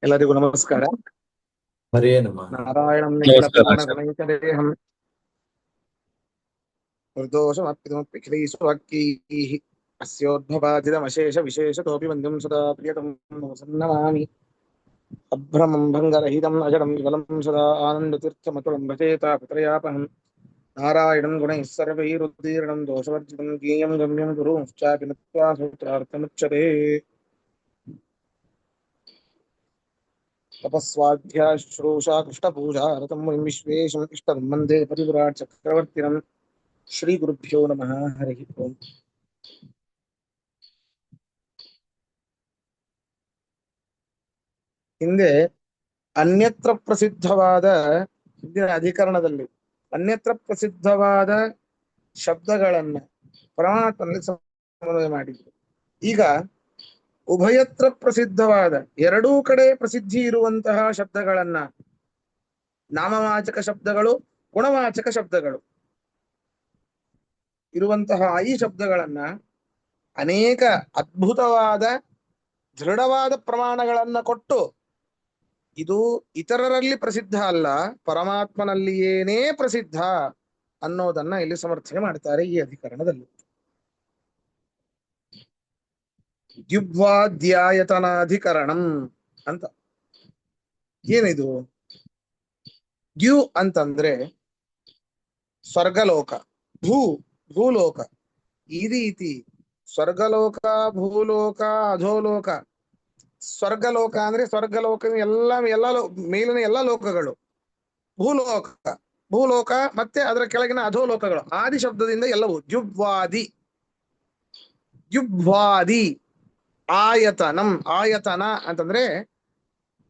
ಎಲ್ಲರಿಗೂ ನಮಸ್ಕಾರ. ಹರೇ ನಮಃ. ನಾರಾಯಣಂ ನಮಸ್ಕಾರ ನಿಖಿಲಪೂರ್ಣ ಆಚಾರ್ಯ. ಗುಣೈಕದೇಹಂ ನಿರ್ದೋಷಮಪ್ಪಿತಮಪ್ಪಿಖಿಲೈಸ್ವಾಕ್ಯೈಃ ಅಸ್ಯೋದ್ಭವಾದಿದಮಶೇಷ ವಿಶೇಷತೋಪಿ ವಂದ್ಯಂ ಸದಾ ಪ್ರಿಯತಮಂ ನಮಸನ್ನಮಾಮಿ. ಅಭ್ರಮಂ ಭಂಗರಹಿತಂ ಅಜಡಂ ವಿಮಲಂ ಸದಾ ಆನಂದತೀರ್ಥಮತುಲಂ ಭಜೇತಾ ಪಿತೃಯಾಪಹಂ. ನಾರಾಯಣಂ ಗುಣೈಃ ಸರ್ವೈರುದ್ದೀರ್ಣಂ ದೋಷವರ್ಜಿತಂ ಜ್ಞೇಯಂ ಗಮ್ಯಂ ಗುರುಂಶ್ಚಾಪಿ ನತ್ವಾ ಸೂತ್ರಾರ್ಥಮುಚ್ಯತೆ. ತಪಸ್ವಾಧ್ಯಾಶ್ರೂಷಾ ಕೃಷ್ಣಪೂಜಾ ರತಂ ಮುನಿಂ ವಿಶ್ವೇಶಂ ಇಷ್ಟಂ ವಂದೇ ಪರಿವ್ರಾಟ್ ಚಕ್ರವರ್ತಿನಂ. ಶ್ರೀ ಗುರುಭ್ಯೋ ನಮಃ. ಹರಿ ಓಂ. ಹಿಂದೆ ಅನ್ಯತ್ರ ಪ್ರಸಿದ್ಧವಾದ ಹಿಂದಿನ ಅಧಿಕರಣದಲ್ಲಿ ಅನ್ಯತ್ರ ಪ್ರಸಿದ್ಧವಾದ ಶಬ್ದಗಳನ್ನ ಪರಮಾತ್ಮನಲ್ಲಿ ಸಮನ್ವಯ ಮಾಡಿದ್ರು. ಈಗ ಉಭಯತ್ರ ಪ್ರಸಿದ್ಧವಾದ ಎರಡೂ ಕಡೆ ಪ್ರಸಿದ್ಧಿ ಇರುವಂತಹ ಶಬ್ದಗಳನ್ನ, ನಾಮವಾಚಕ ಶಬ್ದಗಳು, ಗುಣವಾಚಕ ಶಬ್ದಗಳು ಇರುವಂತಹ ಈ ಶಬ್ದಗಳನ್ನ ಅನೇಕ ಅದ್ಭುತವಾದ ದೃಢವಾದ ಪ್ರಮಾಣಗಳನ್ನ ಕೊಟ್ಟು ಇದು ಇತರರಲ್ಲಿ ಪ್ರಸಿದ್ಧ ಅಲ್ಲ, ಪರಮಾತ್ಮನಲ್ಲಿಯೇನೇ ಪ್ರಸಿದ್ಧ ಅನ್ನೋದನ್ನ ಇಲ್ಲಿ ಸಮರ್ಥನೆ ಮಾಡ್ತಾರೆ ಈ ಅಧಿಕರಣದಲ್ಲಿ. ದ್ಯುಬ್ವಾಧ್ಯಾಯತನಾಧಿಕರಣಂ ಅಂತ. ಏನಿದು? ದ್ಯು ಅಂತಂದ್ರೆ ಸ್ವರ್ಗಲೋಕ, ಭೂಲೋಕ. ಈ ರೀತಿ ಸ್ವರ್ಗಲೋಕ, ಭೂಲೋಕ, ಅಧೋಲೋಕ. ಸ್ವರ್ಗಲೋಕ ಅಂದ್ರೆ ಸ್ವರ್ಗಲೋಕ ಎಲ್ಲ ಮೇಲಿನ ಎಲ್ಲ ಲೋಕಗಳು. ಭೂಲೋಕ ಮತ್ತೆ ಅದರ ಕೆಳಗಿನ ಅಧೋಲೋಕಗಳು. ಆದಿ ಶಬ್ದದಿಂದ ಎಲ್ಲವೂ. ದ್ಯುಬ್ವಾದಿ ಆಯತನಂ. ಆಯತನ ಅಂತಂದ್ರೆ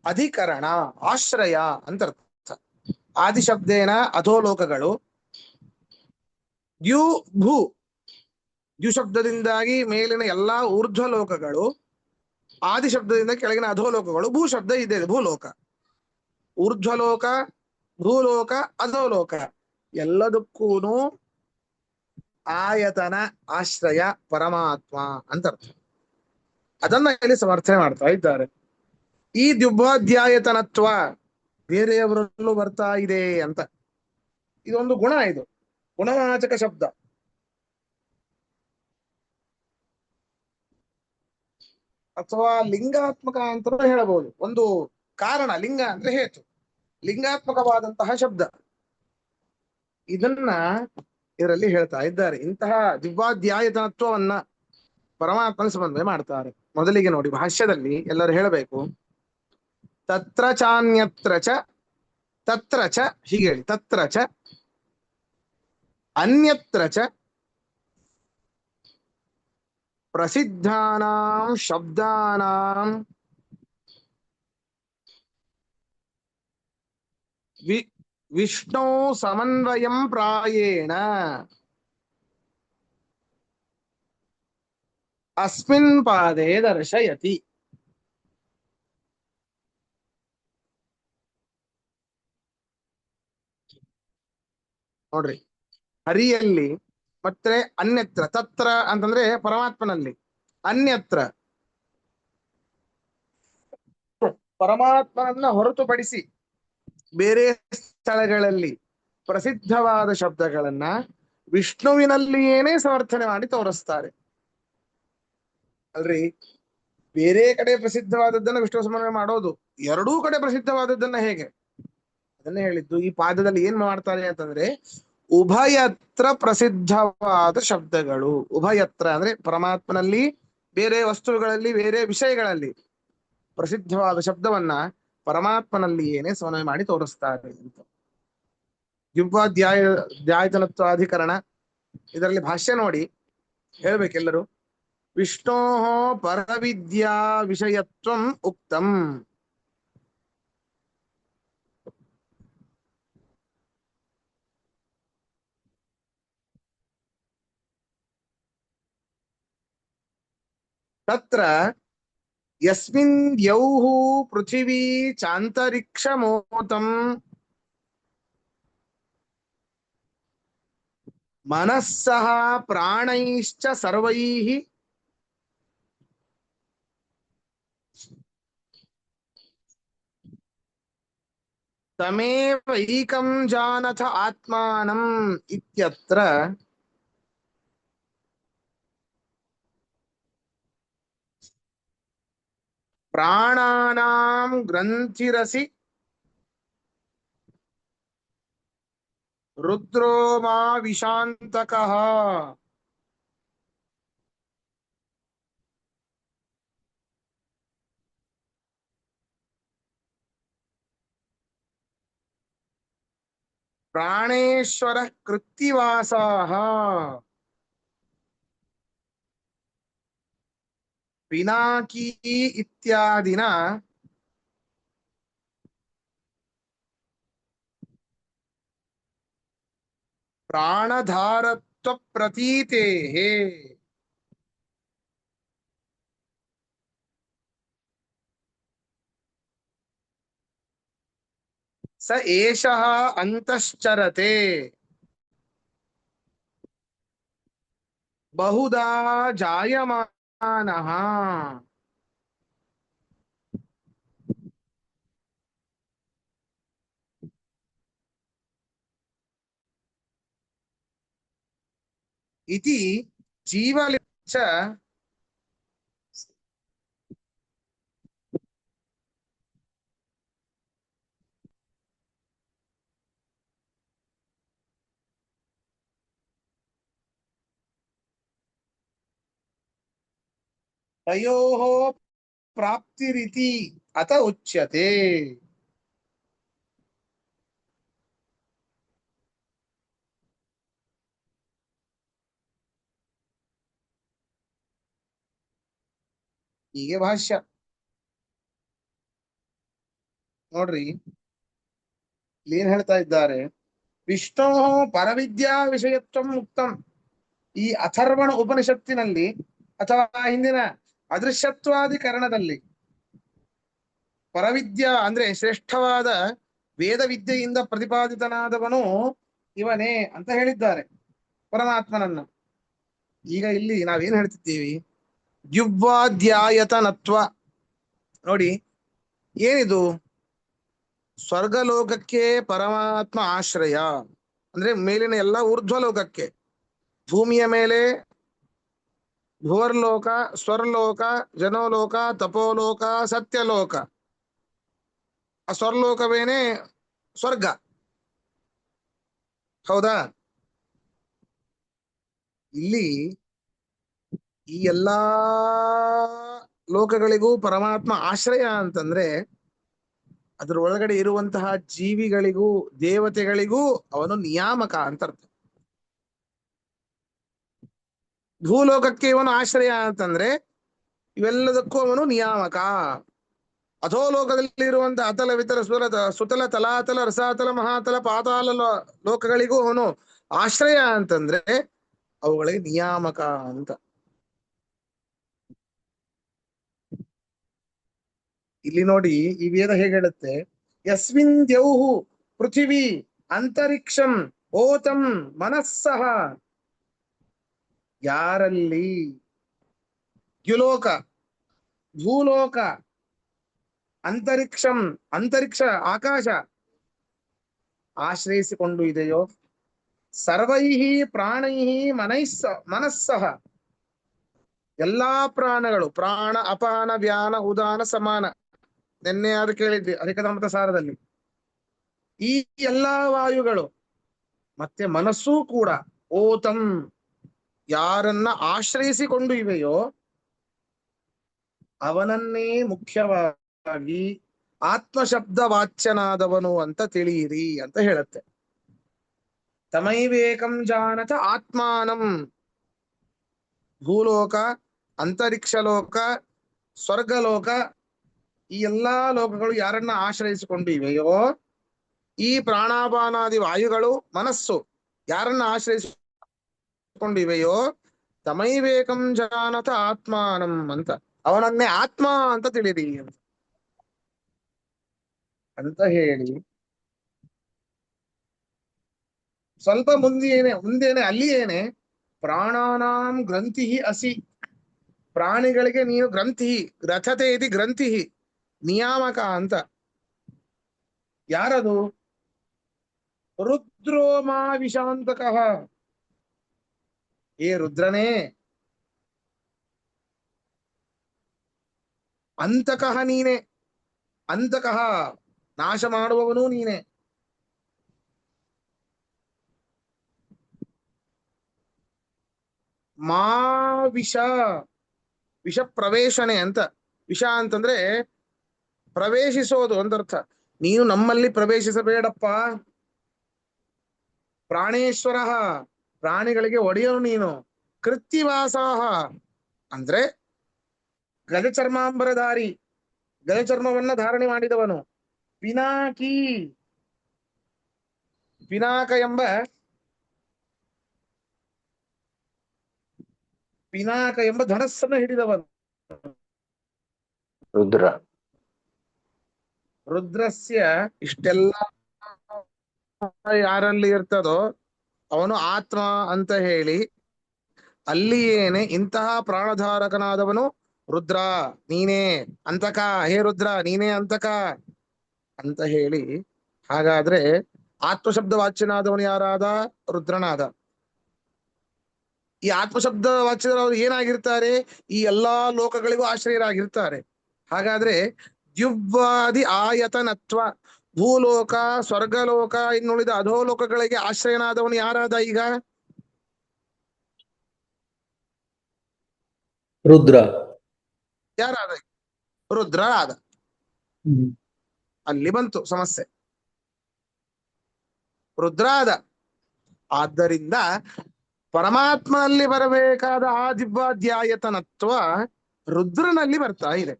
ಅಧಿಕರಣ, ಆಶ್ರಯ ಅಂತ ಅರ್ಥ. ಆದಿ ಶಬ್ದೇನ ಅಧೋಲೋಕಗಳು. ದ್ಯು ಶಬ್ದದಿಂದಾಗಿ ಮೇಲಿನ ಎಲ್ಲಾ ಊರ್ಧ್ವ ಲೋಕಗಳು, ಆದಿ ಶಬ್ದದಿಂದ ಕೆಳಗಿನ ಅಧೋಲೋಕಗಳು. ಭೂ ಶಬ್ದ ಇದೆ, ಭೂಲೋಕ. ಊರ್ಧ್ವಲೋಕ, ಭೂಲೋಕ, ಅಧೋಲೋಕ ಎಲ್ಲದಕ್ಕೂ ಆಯತನ, ಆಶ್ರಯ ಪರಮಾತ್ಮ ಅಂತ ಅರ್ಥ. ಅದನ್ನ ಇಲ್ಲಿ ಸಮರ್ಥನೆ ಮಾಡ್ತಾ ಇದ್ದಾರೆ. ಈ ದ್ಯುಬ್ವಾಧ್ಯಾಯತನತ್ವ ಬೇರೆಯವರಲ್ಲೂ ಬರ್ತಾ ಇದೆ ಅಂತ. ಇದೊಂದು ಗುಣ, ಇದು ಗುಣವಾಚಕ ಶಬ್ದ. ಅಥವಾ ಲಿಂಗಾತ್ಮಕ ಅಂತ ಹೇಳಬಹುದು. ಒಂದು ಕಾರಣ, ಲಿಂಗ ಅಂದ್ರೆ ಹೇತು, ಲಿಂಗಾತ್ಮಕವಾದಂತಹ ಶಬ್ದ. ಇದನ್ನ ಇದರಲ್ಲಿ ಹೇಳ್ತಾ ಇದ್ದಾರೆ. ಇಂತಹ ದಿವ್ಯಾಧ್ಯಾಯತನತ್ವವನ್ನ ಪರಮಾತ್ಮನ ಸಮನ್ವಯ ಮಾಡ್ತಾರೆ. ಮೊದಲಿಗೆ ನೋಡಿ, ಭಾಷ್ಯದಲ್ಲಿ ಎಲ್ಲರೂ ಹೇಳಬೇಕು, ತತ್ರ ಚಾನ್ಯತ್ರ ಚ, ತತ್ರ ಚ ಹೀಗೆ ಹೇಳಿ, ತತ್ರ ಚ ಅನ್ಯತ್ರ ಚ ಪ್ರಸಿದ್ಧಾನಾಂ ಶಬ್ದಾನಾಂ ವಿಷ್ಣು ಸಮನ್ವಯಂ ಪ್ರಾಯೇಣ ಅಸ್ಮಿನ್ ಪಾದೇ ದರ್ಶಯತಿ. ನೋಡ್ರಿ, ಹರಿಯಲ್ಲಿ ಮತ್ತೆ ಅನ್ಯತ್ರ. ತತ್ರ ಅಂತಂದ್ರೆ ಪರಮಾತ್ಮನಲ್ಲಿ, ಅನ್ಯತ್ರ ಪರಮಾತ್ಮನನ್ನ ಹೊರತುಪಡಿಸಿ ಬೇರೆ ಸ್ಥಳಗಳಲ್ಲಿ ಪ್ರಸಿದ್ಧವಾದ ಶಬ್ದಗಳನ್ನ ವಿಷ್ಣುವಿನಲ್ಲಿಯೇನೇ ಸಮರ್ಥನೆ ಮಾಡಿ ತೋರಿಸ್ತಾರೆ. ಅಲ್ರಿ, ಬೇರೆ ಕಡೆ ಪ್ರಸಿದ್ಧವಾದದ್ದನ್ನ ವಿಷ್ಣು ಸಮನ್ವಯ ಮಾಡೋದು, ಎರಡೂ ಕಡೆ ಪ್ರಸಿದ್ಧವಾದದ್ದನ್ನ ಹೇಗೆ? ಅದನ್ನೇ ಹೇಳಿದ್ದು. ಈ ಪಾದದಲ್ಲಿ ಏನ್ ಮಾಡ್ತಾರೆ ಅಂತಂದ್ರೆ, ಉಭಯತ್ರ ಪ್ರಸಿದ್ಧವಾದ ಶಬ್ದಗಳು. ಉಭಯತ್ರ ಅಂದ್ರೆ ಪರಮಾತ್ಮನಲ್ಲಿ, ಬೇರೆ ವಸ್ತುಗಳಲ್ಲಿ, ಬೇರೆ ವಿಷಯಗಳಲ್ಲಿ ಪ್ರಸಿದ್ಧವಾದ ಶಬ್ದವನ್ನ ಪರಮಾತ್ಮನಲ್ಲಿ ಏನೇ ಸಮನ್ವಯ ಮಾಡಿ ತೋರಿಸ್ತಾರೆ ಅಂತ. ದ್ಯುಬ್ವಾಧ್ಯಾಯತನತ್ವಾಧಿಕರಣ ಇದರಲ್ಲಿ ಭಾಷ್ಯ ನೋಡಿ ಹೇಳ್ಬೇಕೆಲ್ಲರೂ. ವಿಷ್ಣೋ ಪರವಿದ್ಯಾ ವಿಷಯತ್ವಂ ಉಕ್ತಂ. ತತ್ರ ಯಸ್ಮಿನ್ ಯೌಃ ಪೃಥಿವೀ ಚಾಂತರಿಕ್ಷಮೋತಂ ಮನಸ್ಸಃ ಪ್ರಾಣೈಶ್ಚ ಸರ್ವೈಃ ತಮೇವೈಕಂ ಜಾನಥ ಆತ್ಮಾನಂ ಇತ್ಯತ್ರ ಪ್ರಾಣಾನಾಂ ಗ್ರಂಥಿರಸಿ ರುದ್ರೋ ಮಾ ವಿಶಾಂತಕಃ. ಪ್ರಾಣೇಶ್ವರ ಕೃತ್ತಿವಾಸಾಃ ಪಿನಾಕಿ ಇತ್ಯಾದಿನ ಪ್ರಾಣಧಾರತ್ವ ಪ್ರತೀತೇಃ ಸ ಏಷಃ ಅಂತಶ್ಚರತೆ ಬಹುಧಾ ಜಾಯಮಾನಃ. ಇತಿ ಜೀವಲಿಂಚ ತಯೋಃ ಪ್ರಾಪ್ತಿರಿತಿ ಅತ ಉಚ್ಯತೆ. ಹೀಗೆ ಭಾಷ್ಯ ನೋಡ್ರಿ, ಇಲ್ಲಿ ಏನ್ ಹೇಳ್ತಾ ಇದ್ದಾರೆ. ವಿಷ್ಣು ಪರವಿದ್ಯಾ ವಿಷಯತ್ವಂ ಮುಕ್ತಂ. ಈ ಅಥರ್ವಣ ಉಪನಿಷತ್ತಿನಲ್ಲಿ ಅಥವಾ ಹಿಂದಿನ ಅದೃಶ್ಯತ್ವಾದಿಕರಣದಲ್ಲಿ ಪರವಿದ್ಯಾ ಅಂದ್ರೆ ಶ್ರೇಷ್ಠವಾದ ವೇದ ವಿದ್ಯೆಯಿಂದ ಪ್ರತಿಪಾದಿತನಾದವನು ಇವನೇ ಅಂತ ಹೇಳಿದ್ದಾರೆ ಪರಮಾತ್ಮನನ್ನ. ಈಗ ಇಲ್ಲಿ ನಾವೇನ್ ಹೇಳ್ತಿದ್ದೀವಿ, ದ್ಯುವ್ವಾಧ್ಯಾಯತನತ್ವ. ನೋಡಿ, ಏನಿದು? ಸ್ವರ್ಗಲೋಕಕ್ಕೆ ಪರಮಾತ್ಮ ಆಶ್ರಯ ಅಂದ್ರೆ ಮೇಲಿನ ಎಲ್ಲ ಊರ್ಧ್ವಲೋಕಕ್ಕೆ, ಭೂಮಿಯ ಮೇಲೆ ಭುವರ್ಲೋಕ, ಸ್ವರ್ಲೋಕ, ಜನೋಲೋಕ, ತಪೋಲೋಕ, ಸತ್ಯಲೋಕ. ಆ ಸ್ವರ್ಲೋಕವೇನೆ ಸ್ವರ್ಗ, ಹೌದಾ? ಇಲ್ಲಿ ಈ ಎಲ್ಲಾ ಲೋಕಗಳಿಗೂ ಪರಮಾತ್ಮ ಆಶ್ರಯ ಅಂತಂದ್ರೆ ಅದ್ರ ಒಳಗಡೆ ಇರುವಂತಹ ಜೀವಿಗಳಿಗೂ ದೇವತೆಗಳಿಗೂ ಅವನು ನಿಯಾಮಕ ಅಂತ ಅರ್ಥ. ಭೂಲೋಕಕ್ಕೆ ಇವನು ಆಶ್ರಯ ಅಂತಂದ್ರೆ ಇವೆಲ್ಲದಕ್ಕೂ ಅವನು ನಿಯಾಮಕ. ಅಧೋಲೋಕದಲ್ಲಿ ಇರುವಂತಹ ಅತಲ ವಿತಲ ಸುತಲ ತಲಾತಲ ರಸಾತಲ ಮಹಾತಲ ಪಾತಾಲ ಲೋಕಗಳಿಗೂ ಅವನು ಆಶ್ರಯ ಅಂತಂದ್ರೆ ಅವುಗಳಿಗೆ ನಿಯಾಮಕ ಅಂತ. ಇಲ್ಲಿ ನೋಡಿ, ಈ ವೇದ ಹೇಗೆ ಹೇಳುತ್ತೆ, ಯಸ್ಮಿನ್ ದ್ಯೌಹು ಪೃಥಿವಿ ಅಂತರಿಕ್ಷಂ ಓತಂ ಮನಸ್ಸಹ. ಯಾರಲ್ಲಿ ದ್ಯುಲೋಕ, ಭೂಲೋಕ, ಅಂತರಿಕ್ಷಂ ಅಂತರಿಕ್ಷ ಆಕಾಶ ಆಶ್ರಯಿಸಿಕೊಂಡು ಇದೆಯೋ, ಸರ್ವೈಹಿ ಪ್ರಾಣೈಹಿ ಮನಸ್ಸಹ, ಎಲ್ಲಾ ಪ್ರಾಣಗಳು, ಪ್ರಾಣ ಅಪಾನ ವ್ಯಾನ ಉದಾನ ಸಮಾನ, ನಿನ್ನೆ ಅದು ಕೇಳಿದ್ವಿ ಅಧಿಕಧರ್ಮದ ಸಾರದಲ್ಲಿ. ಈ ಎಲ್ಲಾ ವಾಯುಗಳು ಮತ್ತೆ ಮನಸ್ಸೂ ಕೂಡ ಓತಂ, ಯಾರನ್ನ ಆಶ್ರಯಿಸಿಕೊಂಡು ಇವೆಯೋ ಅವನನ್ನೇ ಮುಖ್ಯವಾಗಿ ಆತ್ಮಶಬ್ದ ವಾಚ್ಯನಾದವನು ಅಂತ ತಿಳಿಯಿರಿ ಅಂತ ಹೇಳುತ್ತೆ. ತಮೈವೇಕಂ ಜಾನತ ಆತ್ಮಾನಂ. ಭೂಲೋಕ, ಅಂತರಿಕ್ಷ ಲೋಕ, ಸ್ವರ್ಗಲೋಕ, ಈ ಎಲ್ಲಾ ಲೋಕಗಳು ಯಾರನ್ನ ಆಶ್ರಯಿಸಿಕೊಂಡು ಇವೆಯೋ, ಈ ಪ್ರಾಣಾಪಾನಾದಿ ವಾಯುಗಳು, ಮನಸ್ಸು ಯಾರನ್ನ ಆಶ್ರಯಿಸಿಕೊಂಡು ಇವೆಯೋ, ತಮೈವೇಕಂ ಜಾನತ ಆತ್ಮಾನಂ ಅಂತ, ಅವನನ್ನೇ ಆತ್ಮ ಅಂತ ತಿಳಿರಿ ಅಂತ ಹೇಳಿ ಸ್ವಲ್ಪ ಮುಂದೇನೆ ಅಲ್ಲಿಯೇನೆ ಪ್ರಾಣಾನಾಂ ಗ್ರಂಥಿ ಅಸಿ. ಪ್ರಾಣಿಗಳಿಗೆ ನೀನು ಗ್ರಂಥಿ, ರಥತೆ ಇತಿ ಗ್ರಂಥಿ, ನಿಯಾಮಕ ಅಂತ. ಯಾರದು? ರುದ್ರೋ ಮಾ ವಿಷಾಂತಕಃ. ಏ ರುದ್ರನೇ, ಅಂತಕಃ ನೀನೆ, ಅಂತಕಃ ನಾಶ ಮಾಡುವವನು ನೀನೆ. ಮಾ ವಿಷ, ವಿಷ ಪ್ರವೇಶನೆ ಅಂತ. ವಿಷ ಅಂತಂದ್ರೆ ಪ್ರವೇಶಿಸೋದು ಅಂತರ್ಥ. ನೀನು ನಮ್ಮಲ್ಲಿ ಪ್ರವೇಶಿಸಬೇಡಪ್ಪ. ಪ್ರಾಣೇಶ್ವರ, ಪ್ರಾಣಿಗಳಿಗೆ ಒಡೆಯನು ನೀನು. ಕೃತ್ತಿವಾಸಾಹ ಅಂದ್ರೆ ಗಜಚರ್ಮಾಂಬರಧಾರಿ, ಗಜಚರ್ಮವನ್ನ ಧಾರಣೆ ಮಾಡಿದವನು. ಪಿನಾಕಿ, ಪಿನಾಕ ಎಂಬ, ಪಿನಾಕ ಎಂಬ ಧನಸ್ಸನ್ನು ಹಿಡಿದವನು. ರುದ್ರ. ರುದ್ರಸ್ಯ ಇಷ್ಟೆಲ್ಲ ಯಾರಲ್ಲಿ ಇರ್ತದೋ ಅವನು ಆತ್ಮ ಅಂತ ಹೇಳಿ, ಅಲ್ಲಿಯೇನೆ ಇಂತಹ ಪ್ರಾಣಧಾರಕನಾದವನು ರುದ್ರ ನೀನೇ ಅಂತಕ, ಹೇ ರುದ್ರ ನೀನೇ ಅಂತಕ ಅಂತ ಹೇಳಿ. ಹಾಗಾದ್ರೆ ಆತ್ಮಶಬ್ದ ವಾಚ್ಯನಾದವನು ಯಾರಾದ? ರುದ್ರನಾದ. ಈ ಆತ್ಮಶಬ್ದ ವಾಚ್ಯದವರು ಏನಾಗಿರ್ತಾರೆ? ಈ ಎಲ್ಲಾ ಲೋಕಗಳಿಗೂ ಆಶ್ರಯರಾಗಿರ್ತಾರೆ. ಹಾಗಾದ್ರೆ ದ್ಯುವ್ವಾದಿ ಆಯತನತ್ವ, ಭೂಲೋಕ, ಸ್ವರ್ಗಲೋಕ, ಇನ್ನುಳಿದ ಅಧೋಲೋಕಗಳಿಗೆ ಆಶ್ರಯನಾದವನು ಯಾರಾದ ಈಗ? ರುದ್ರ. ಯಾರಾದ? ರುದ್ರ ಆದ. ಅಲ್ಲಿ ಬಂತು ಸಮಸ್ಯೆ, ರುದ್ರ ಆದ. ಆದ್ದರಿಂದ ಪರಮಾತ್ಮನಲ್ಲಿ ಬರಬೇಕಾದ ಆ ದಿವ್ಯಾಧ್ಯಾಯತನತ್ವ ರುದ್ರನಲ್ಲಿ ಬರ್ತಾ ಇದೆ.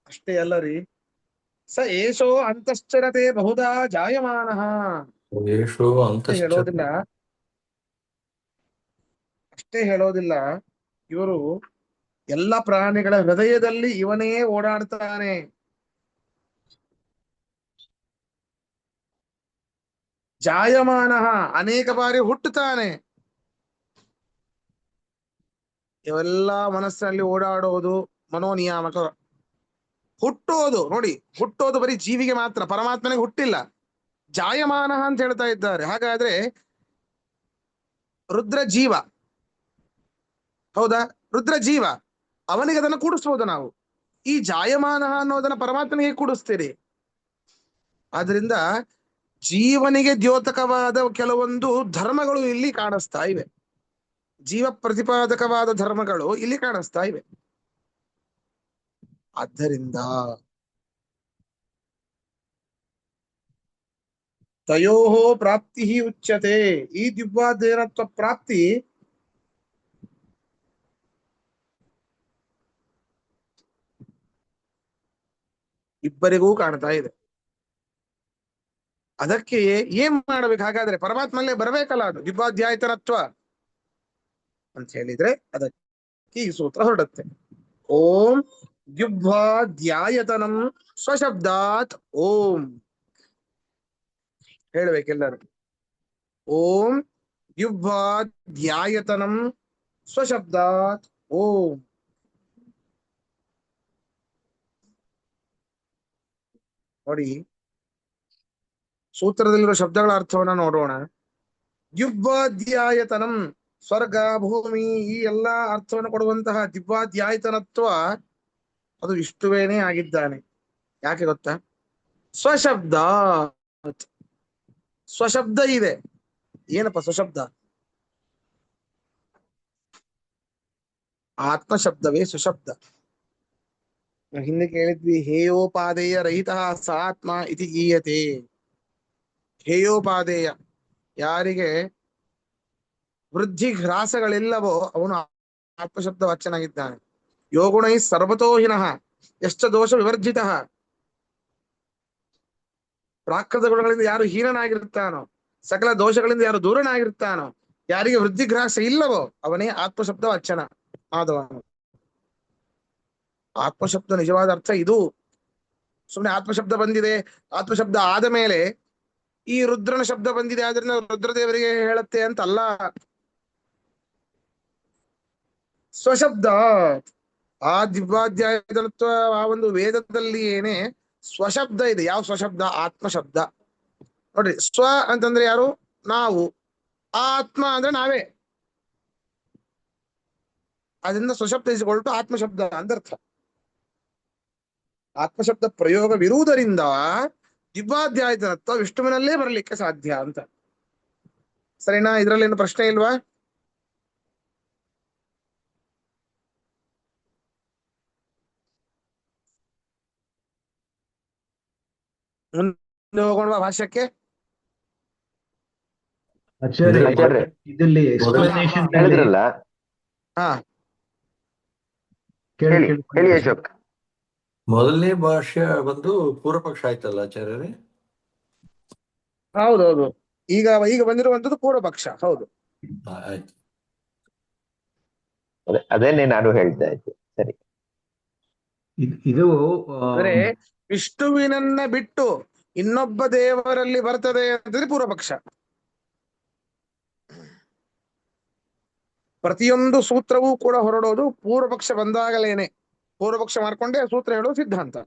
ಅಷ್ಟೇ ಅಲ್ಲ ರೀ, ಸ ಏಷೋ ಅಂತಶ್ಚರತೆ ಬಹುಧಾ ಜಾಯಮಾನಃ. ಯೇಷೋ ಅಷ್ಟೇ ಅಂತಶ್ಚ. ಹೇಳೋದಿಲ್ಲ, ಅಷ್ಟೇ ಹೇಳೋದಿಲ್ಲ, ಇವರು ಎಲ್ಲ ಪ್ರಾಣಿಗಳ ಹೃದಯದಲ್ಲಿ ಇವನೇ ಓಡಾಡ್ತಾನೆ. ಜಾಯಮಾನಃ ಅನೇಕ ಬಾರಿ ಹುಟ್ಟುತ್ತಾನೆ. ಇವೆಲ್ಲ ಮನಸ್ಸಿನಲ್ಲಿ ಓಡಾಡೋದು ಮನೋನಿಯಾಮಕ. ಹುಟ್ಟೋದು ನೋಡಿ, ಹುಟ್ಟೋದು ಬರೀ ಜೀವಿಗೆ ಮಾತ್ರ, ಪರಮಾತ್ಮನಿಗೆ ಹುಟ್ಟಿಲ್ಲ. ಜಾಯಮಾನ ಅಂತ ಹೇಳ್ತಾ ಇದ್ದಾರೆ. ಹಾಗಾದ್ರೆ ರುದ್ರ ಜೀವ, ಹೌದಾ? ರುದ್ರ ಜೀವ, ಅವನಿಗೆ ಅದನ್ನು ಕೂಡಿಸ್ಬೋದು ನಾವು. ಈ ಜಾಯಮಾನ ಅನ್ನೋದನ್ನ ಪರಮಾತ್ಮನಿಗೆ ಕೂಡಿಸ್ತೀರಿ. ಆದ್ರಿಂದ ಜೀವನಿಗೆ ದ್ಯೋತಕವಾದ ಕೆಲವೊಂದು ಧರ್ಮಗಳು ಇಲ್ಲಿ ಕಾಣಿಸ್ತಾ ಇವೆ, ಜೀವ ಪ್ರತಿಪಾದಕವಾದ ಧರ್ಮಗಳು ಇಲ್ಲಿ ಕಾಣಿಸ್ತಾ ಇವೆ. ಆದ್ದರಿಂದ ತಯೋ ಪ್ರಾಪ್ತಿ ಉಚ್ಯತೆ, ಈ ದಿವ್ಯಾದೇನತ್ವ ಪ್ರಾಪ್ತಿ ಇಬ್ಬರಿಗೂ ಕಾಣ್ತಾ ಇದೆ. ಅದಕ್ಕೆ ಏನ್ ಮಾಡ್ಬೇಕು? ಹಾಗಾದ್ರೆ ಪರಮಾತ್ಮಲ್ಲೇ ಬರಬೇಕಲ್ಲ ಅದು ದಿವ್ಯಾಧ್ಯಾಯತನತ್ವ ಅಂತ ಹೇಳಿದ್ರೆ ಅದಕ್ಕೆ ಈ ಸೂತ್ರ ಹೊರಡುತ್ತೆ. ಓಂ ದಿವ್ಯಾಧ್ಯಾಯತನಂ ಸ್ವಶಬ್ದಾತ್ ಓಂ ಹೇಳ್ಬೇಕೆಲ್ಲರೂ. ಓಂ ದಿವ್ಯಾಧ್ಯಾಯತನಂ ಸ್ವಶಬ್ದಾತ್ ಓಂ. ನೋಡಿ, ಸೂತ್ರದಲ್ಲಿರುವ ಶಬ್ದಗಳ ಅರ್ಥವನ್ನ ನೋಡೋಣ. ದಿವ್ಯಾಧ್ಯಾಯತನಂ, ಸ್ವರ್ಗ ಭೂಮಿ ಈ ಎಲ್ಲಾ ಅರ್ಥವನ್ನು ಕೊಡುವಂತಹ ದಿವ್ಯಾಧ್ಯಾಯತನತ್ವ ಅದು ವಿಷ್ಣುವೇನೇ ಆಗಿದ್ದಾನೆ. ಯಾಕೆ ಗೊತ್ತಾ? ಸ್ವಶಬ್ದ, ಸ್ವಶಬ್ದ ಇದೆ. ಏನಪ್ಪ ಸ್ವಶಬ್ದ? ಆತ್ಮಶಬ್ದವೇ ಸುಶಬ್ದ. ಹಿಂದೆ ಕೇಳಿದ್ವಿ, ಹೇಯೋಪಾದೇಯ ರಹಿತ ಸ ಆತ್ಮ ಇತಿ ಗೀಯತೆ. ಹೇಯೋಪಾದೇಯ, ಯಾರಿಗೆ ವೃದ್ಧಿ ಹ್ರಾಸಗಳಿಲ್ಲವೋ ಅವನು ಆತ್ಮಶಬ್ದ ವಾಚ್ಯನಾಗಿದ್ದಾನೆ. ಯೋಗುಣೈ ಸರ್ವತೋಹಿನಃ ಎಷ್ಟ ದೋಷ ವಿವರ್ಜಿತ. ಪ್ರಾಕೃತ ಗುಣಗಳಿಂದ ಯಾರು ಹೀನನಾಗಿರ್ತಾನೋ, ಸಕಲ ದೋಷಗಳಿಂದ ಯಾರು ದೂರನಾಗಿರ್ತಾನೋ, ಯಾರಿಗೆ ವೃದ್ಧಿಗ್ರಾಸ ಇಲ್ಲವೋ ಅವನೇ ಆತ್ಮಶಬ್ದ ವಾಚ್ಯನ ಆದವನು. ಆತ್ಮಶಬ್ದ ನಿಜವಾದ ಅರ್ಥ ಇದು. ಸುಮ್ಮನೆ ಆತ್ಮಶಬ್ದ ಬಂದಿದೆ, ಆತ್ಮಶಬ್ದ ಆದ ಮೇಲೆ ಈ ರುದ್ರನ ಶಬ್ದ ಬಂದಿದೆ ಆದ್ರಿಂದ ರುದ್ರದೇವರಿಗೆ ಹೇಳುತ್ತೆ ಅಂತ ಅಲ್ಲ. ಸ್ವಶಬ್ದ, ಆ ದಿವ್ಯಾಧ್ಯಾಯತನತ್ವ ಆ ಒಂದು ವೇದದಲ್ಲಿ ಏನೇ ಸ್ವಶಬ್ದ ಇದೆ. ಯಾವ ಸ್ವಶಬ್ದ? ಆತ್ಮ ಶಬ್ದ. ನೋಡ್ರಿ, ಸ್ವ ಅಂತಂದ್ರೆ ಯಾರು? ನಾವು. ಆತ್ಮ ಅಂದ್ರೆ ನಾವೇ. ಅದರಿಂದ ಸ್ವಶಬ್ದ ಇಸ್ಕೊಳ್ತು ಆತ್ಮಶಬ್ದ ಅಂತ ಅರ್ಥ. ಆತ್ಮಶಬ್ದ ಪ್ರಯೋಗವಿರುವುದರಿಂದ ದಿವ್ಯಾಧ್ಯಾಯತನತ್ವ ವಿಷ್ಣುವಿನಲ್ಲೇ ಬರಲಿಕ್ಕೆ ಸಾಧ್ಯ ಅಂತ. ಸರಿನಾ? ಇದ್ರಲ್ಲಿ ಏನು ಪ್ರಶ್ನೆ ಇಲ್ವಾ? ಮುಂದೆ ಹೋಗೋಣ ಭಾಷ್ಯಕ್ಕೆ. ಅಂದ್ರೆ ಆಚಾರ್ಯ ಮೊದಲನೇ ಇದಲ್ಲಿ ಎಕ್ಸ್ಪ್ಲನೇಷನ್ ಅಲ್ಲಿ ಹೇಳಿದ್ರಲ್ಲ, ಹಾ, ಹೇಳಿ ಕೇಳಿ ಹೇಳಿ ಅಶೋಕ್. ಮೊದಲನೇ ಭಾಷ್ಯ ಬಂದು ಪೂರ್ವ ಪಕ್ಷ ಆಯ್ತಲ್ಲ ಆಚಾರ್ಯರೇ? ಹೌದೌದು. ಈಗ ಈಗ ಬಂದಿರುವಂತದ್ದು ಪೂರ್ವ ಪಕ್ಷ. ಹೌದು. ಆಯ್ತು. ಅದೇನೆ ನಾನು ಹೇಳ್ತಾ ಇದ್ದೆ. ಸರಿ. ಇದು ಅಂದ್ರೆ ವಿಷ್ಣುವಿನನ್ನ ಬಿಟ್ಟು ಇನ್ನೊಬ್ಬ ದೇವರಲ್ಲಿ ಬರ್ತದೆ ಅಂತಂದ್ರೆ ಪೂರ್ವ ಪಕ್ಷ. ಪ್ರತಿಯೊಂದು ಸೂತ್ರವೂ ಕೂಡ ಹೊರಡೋದು ಪೂರ್ವ ಪಕ್ಷ ಬಂದಾಗಲೇನೆ. ಪೂರ್ವ ಪಕ್ಷ ಮಾಡ್ಕೊಂಡೆ ಸೂತ್ರ ಹೇಳೋದು ಸಿದ್ಧಾಂತ.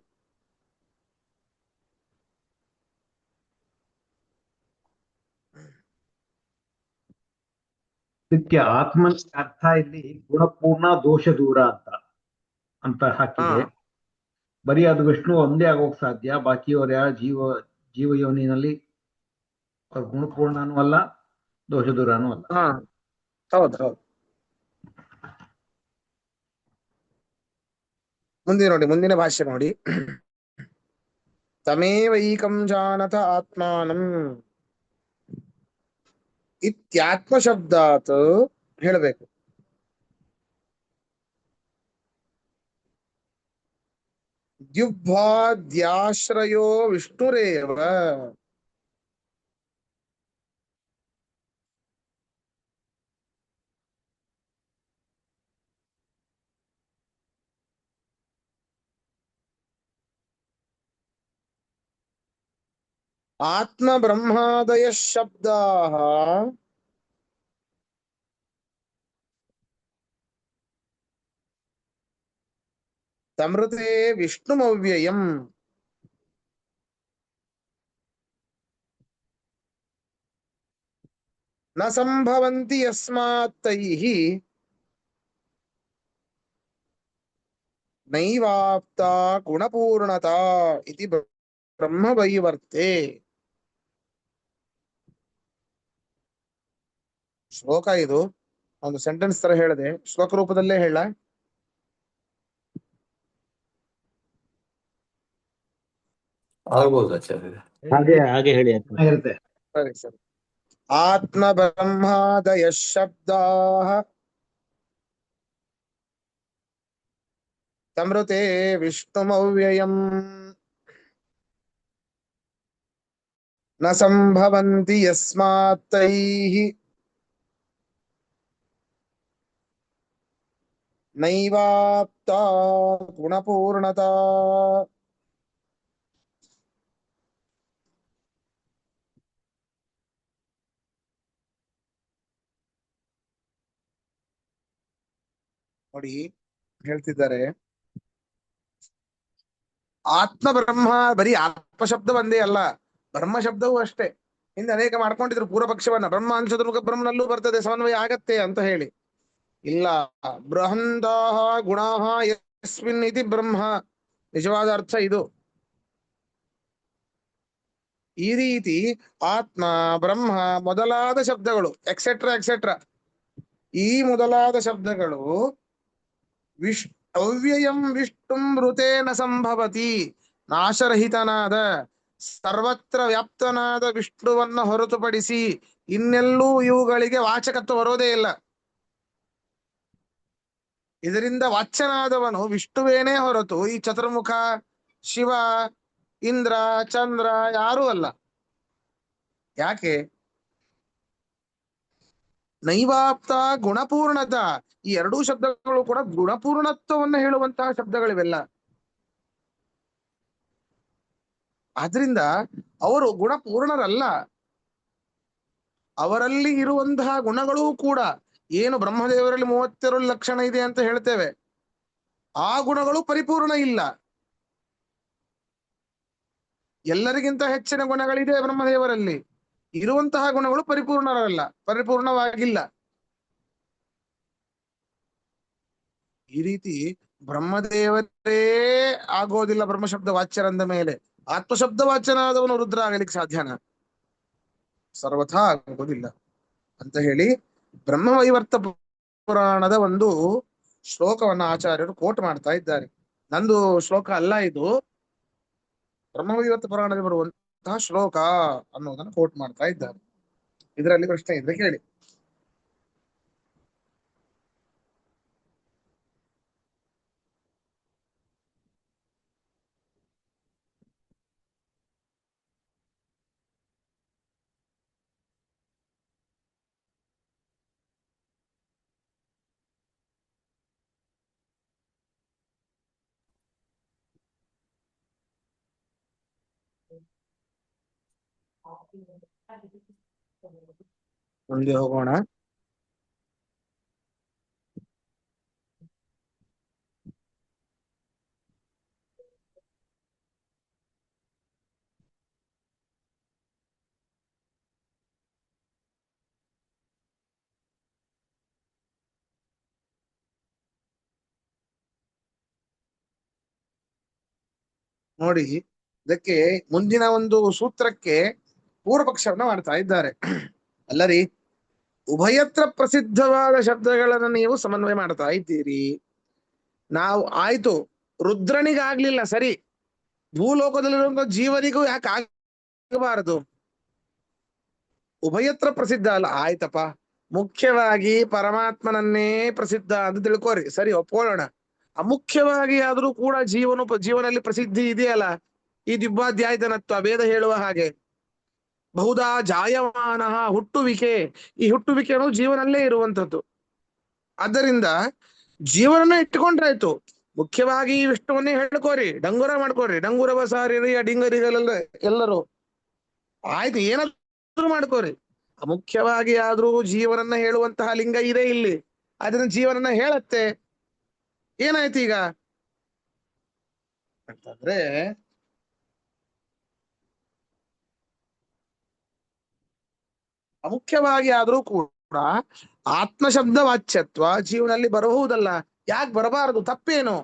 ಇದಕ್ಕೆ ಆತ್ಮನ ಅರ್ಥ ಇಲ್ಲಿ ಗುಣಪೂರ್ಣ ದೋಷ ದೂರ ಅಂತ ಹಾಕಿದೆ. ಬರೀ ಅದು ವಿಷ್ಣು ಒಂದೇ ಆಗೋಕ್ ಸಾಧ್ಯ. ಬಾಕಿಯವ್ರ ಯಾರ ಜೀವ ಯೋನಿನಲ್ಲಿ ಅವ್ರ ಗುಣಪೂರ್ಣನೂ ಅಲ್ಲ, ದೋಷ ದೂರನೂ ಅಲ್ಲ. ಹೌದು ಹೌದು. ಮುಂದೆ ನೋಡಿ, ಮುಂದಿನ ಭಾಷ್ಯ ನೋಡಿ. ತಮೇವೈಕಂ ಜಾನತ ಆತ್ಮಾನಂ ಇತ್ಯಾತ್ಮ ಶಬ್ದಾತ್ ಹೇಳಬೇಕು. ದ್ಯುಭ್ವಾದ್ಯಾಶ್ರಯೋ ವಿಷ್ಣುರೇವ ಆತ್ಮ ಬ್ರಹ್ಮಾದಯ ಶಬ್ದಾಃ ತಮೃತೆ ವಿಷ್ಣುಮವ್ಯಯಂ ನ ಸಂಭವಂತಿ ಯಸ್ಮಾತ್ ತೈಃ ನೈವಾಪ್ತಾ ಗುಣಪೂರ್ಣತಾ ಇತಿ ಬ್ರಹ್ಮವೈವರ್ತೆ. ಶ್ಲೋಕ ಇದು. ಒಂದು ಸೆಂಟೆನ್ಸ್ ತರ ಹೇಳಿದೆ, ಶ್ಲೋಕ ರೂಪದಲ್ಲೇ ಹೇಳ. ಆಗ್ಬೋದು ಆಚಾರ್ಯರೇ. ಹಾಗೆ ಹೇಳಿ ಅಂತ. ಚೆನ್ನಾಗಿರುತ್ತೆ. ಸರಿ ಸರಿ. ಆತ್ಮ ಬ್ರಹ್ಮಾದಯ ಶಬ್ದಾಃ ತಮೃತೆ ವಿಷ್ಣುಮವ್ಯಯಂ ನ ಸಂಭವಂತಿ ಯಸ್ಮಾತ್ ತೈಃ ನೈವಾಪ್ತಾ ಗುಣಪೂರ್ಣತಾ. ನೋಡಿ, ಹೇಳ್ತಿದ್ದಾರೆ ಆತ್ಮ ಬ್ರಹ್ಮ ಬರೀ ಆತ್ಮ ಶಬ್ದ ಒಂದೇ ಅಲ್ಲ, ಬ್ರಹ್ಮ ಶಬ್ದವೂ ಅಷ್ಟೇ. ಹಿಂದೆ ಅನೇಕ ಮಾಡ್ಕೊಂಡಿದ್ರು ಪೂರ್ವ ಪಕ್ಷವನ್ನ. ಬ್ರಹ್ಮ ಅನ್ಸೋದ್ರ ಬ್ರಹ್ಮನಲ್ಲೂ ಬರ್ತದೆ, ಸಮನ್ವಯ ಆಗತ್ತೆ ಅಂತ ಹೇಳಿ. ಇಲ್ಲ, ಬೃಹಂದಾಹ ಗುಣಾಹ ಯಸ್ಮಿನ್ ಇತಿ ಬ್ರಹ್ಮ. ನಿಜವಾದ ಅರ್ಥ ಇದು. ಈ ರೀತಿ ಆತ್ಮ ಬ್ರಹ್ಮ ಮೊದಲಾದ ಶಬ್ದಗಳು ಎಕ್ಸೆಟ್ರಾ ಎಕ್ಸೆಟ್ರಾ, ಈ ಮೊದಲಾದ ಶಬ್ದಗಳು ಅವ್ಯಯಂ ವಿಷ್ಣುಂ ಮೃತೇನ ಸಂಭವತಿ. ನಾಶರಹಿತನಾದ ಸರ್ವತ್ರ ವ್ಯಾಪ್ತನಾದ ವಿಷ್ಣುವನ್ನ ಹೊರತುಪಡಿಸಿ ಇನ್ನೆಲ್ಲೂ ಇವುಗಳಿಗೆ ವಾಚಕತ್ವ ಬರೋದೇ ಇಲ್ಲ. ಇದರಿಂದ ವಾಚ್ಯನಾದವನು ವಿಷ್ಣುವೇನೇ ಹೊರತು ಈ ಚತುರ್ಮುಖ, ಶಿವ, ಇಂದ್ರ, ಚಂದ್ರ ಯಾರೂ ಅಲ್ಲ. ಯಾಕೆ? ನೈವಾಪ್ತ ಗುಣಪೂರ್ಣತ. ಈ ಎರಡೂ ಶಬ್ದಗಳು ಕೂಡ ಗುಣಪೂರ್ಣತ್ವವನ್ನು ಹೇಳುವಂತಹ ಶಬ್ದಗಳಿವೆಲ್ಲ. ಆದ್ರಿಂದ ಅವರು ಗುಣಪೂರ್ಣರಲ್ಲ. ಅವರಲ್ಲಿ ಇರುವಂತಹ ಗುಣಗಳೂ ಕೂಡ ಏನು ಬ್ರಹ್ಮದೇವರಲ್ಲಿ 32 ಲಕ್ಷಣ ಇದೆ ಅಂತ ಹೇಳ್ತೇವೆ, ಆ ಗುಣಗಳು ಪರಿಪೂರ್ಣ ಇಲ್ಲ. ಎಲ್ಲರಿಗಿಂತ ಹೆಚ್ಚಿನ ಗುಣಗಳಿದೆ ಬ್ರಹ್ಮದೇವರಲ್ಲಿ. ಇರುವಂತಹ ಗುಣಗಳು ಪರಿಪೂರ್ಣವಾಗಿಲ್ಲ. ಈ ರೀತಿ ಬ್ರಹ್ಮದೇವರೇ ಆಗೋದಿಲ್ಲ ಬ್ರಹ್ಮಶಬ್ದ ವಾಚ್ಯರಂದ ಮೇಲೆ ಆತ್ಮಶಬ್ದ ವಾಚ್ಯನಾದವನು ರುದ್ರ ಆಗಲಿಕ್ಕೆ ಸಾಧ್ಯನಾ? ಸರ್ವಥಾ ಆಗೋದಿಲ್ಲ ಅಂತ ಹೇಳಿ ಬ್ರಹ್ಮವೈವರ್ತ ಪುರಾಣದ ಒಂದು ಶ್ಲೋಕವನ್ನ ಆಚಾರ್ಯರು ಕೋಟ್ ಮಾಡ್ತಾ ಇದ್ದಾರೆ. ನಂದು ಶ್ಲೋಕ ಅಲ್ಲ ಇದು, ಬ್ರಹ್ಮವೈವರ್ತ ಪುರಾಣದಲ್ಲಿ ಬರುವಂತಹ ಶ್ಲೋಕ ಅನ್ನೋದನ್ನ ಕೋಟ್ ಮಾಡ್ತಾ ಇದ್ದಾರೆ. ಇದರಲ್ಲಿ ಪ್ರಶ್ನೆ ಇದ್ರೆ ಕೇಳಿ. ಮುಂದೆ ಹೋಗೋಣ. ನೋಡಿ, ಇದಕ್ಕೆ ಮುಂದಿನ ಒಂದು ಸೂತ್ರಕ್ಕೆ ಪೂರ್ವ ಪಕ್ಷವನ್ನ ಮಾಡ್ತಾ ಇದ್ದಾರೆ. ಅಲ್ಲರಿ, ಉಭಯತ್ರ ಪ್ರಸಿದ್ಧವಾದ ಶಬ್ದಗಳನ್ನ ನೀವು ಸಮನ್ವಯ ಮಾಡ್ತಾ ಇದ್ದೀರಿ. ನಾವು ಆಯ್ತು, ರುದ್ರನಿಗಾಗ್ಲಿಲ್ಲ ಸರಿ, ಭೂಲೋಕದಲ್ಲಿರುವ ಜೀವನಿಗೂ ಯಾಕೆ ಆಗಬಾರದು? ಉಭಯತ್ರ ಪ್ರಸಿದ್ಧ ಅಲ್ಲ, ಆಯ್ತಪ್ಪ, ಮುಖ್ಯವಾಗಿ ಪರಮಾತ್ಮನನ್ನೇ ಪ್ರಸಿದ್ಧ ಅಂತ ತಿಳ್ಕೋರಿ, ಸರಿ ಒಪ್ಕೊಳ್ಳೋಣ. ಅಮುಖ್ಯವಾಗಿ ಆದ್ರೂ ಕೂಡ ಜೀವನಲ್ಲಿ ಪ್ರಸಿದ್ಧಿ ಇದೆಯಲ್ಲ, ಈ ದಿವ್ಯಾಧ್ಯಾಯತನತ್ವ ವೇದ ಹೇಳುವ ಹಾಗೆ. ಬಹುದಾ ಜಾಯಮಾನ, ಹುಟ್ಟುವಿಕೆ, ಈ ಹುಟ್ಟುವಿಕೆ ಅನ್ನೋದು ಜೀವನಲ್ಲೇ ಇರುವಂತದ್ದು. ಆದ್ದರಿಂದ ಜೀವನನ್ನ ಇಟ್ಟುಕೊಂಡ್ರಾಯ್ತು, ಮುಖ್ಯವಾಗಿ ವಿಷ್ಣುವನ್ನೇ ಹೇಳ್ಕೋರಿ, ಡಂಗುರ ಮಾಡ್ಕೋರಿ, ಡಂಗುರ ಬಸಾರಿ ಡಿಂಗರಿಗಳೆಲ್ಲ ಎಲ್ಲರೂ ಆಯ್ತು, ಏನಾದ್ರೂ ಮಾಡ್ಕೋರಿ. ಮುಖ್ಯವಾಗಿ ಆದ್ರೂ ಜೀವನನ್ನ ಹೇಳುವಂತಹ ಲಿಂಗ ಇದೆ ಇಲ್ಲಿ, ಅದನ್ನ ಜೀವನನ್ನ ಹೇಳತ್ತೆ. ಏನಾಯ್ತು ಈಗ ಅಂತಂದ್ರೆ, ಅಮುಖ್ಯವಾಗಿ ಆದ್ರೂ ಕೂಡ ಆತ್ಮಶಬ್ದ ವಾಚ್ಯತ್ವ ಜೀವನಲ್ಲಿ ಬರಬಹುದಲ್ಲ, ಯಾಕೆ ಬರಬಾರದು, ತಪ್ಪೇನು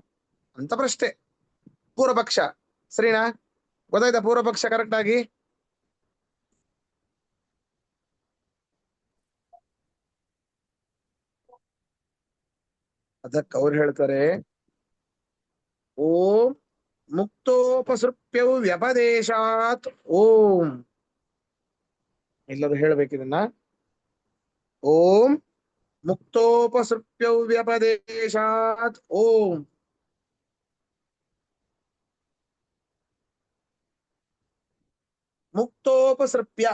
ಅಂತ ಪ್ರಶ್ನೆ. ಪೂರ್ವಪಕ್ಷ ಸರಿನಾ? ಗೊತ್ತಾಯ್ತಾ ಪೂರ್ವಪಕ್ಷ ಕರೆಕ್ಟ್ ಆಗಿ? ಅದಕ್ಕೆ ಅವ್ರು ಹೇಳ್ತಾರೆ, ಓಂ ಮುಕ್ತೋಪಸೃಪ್ಯವು ವ್ಯಪದೇಶಾತ್ ಓಂ. ಎಲ್ಲರೂ ಹೇಳ್ಬೇಕಿದನ್ನ. ಓಂ ಮುಕ್ತೋಪಸೃಪ್ಯವು ವ್ಯಪದೇಶಾತ್ ಓಂ. ಮುಕ್ತೋಪಸೃಪ್ಯ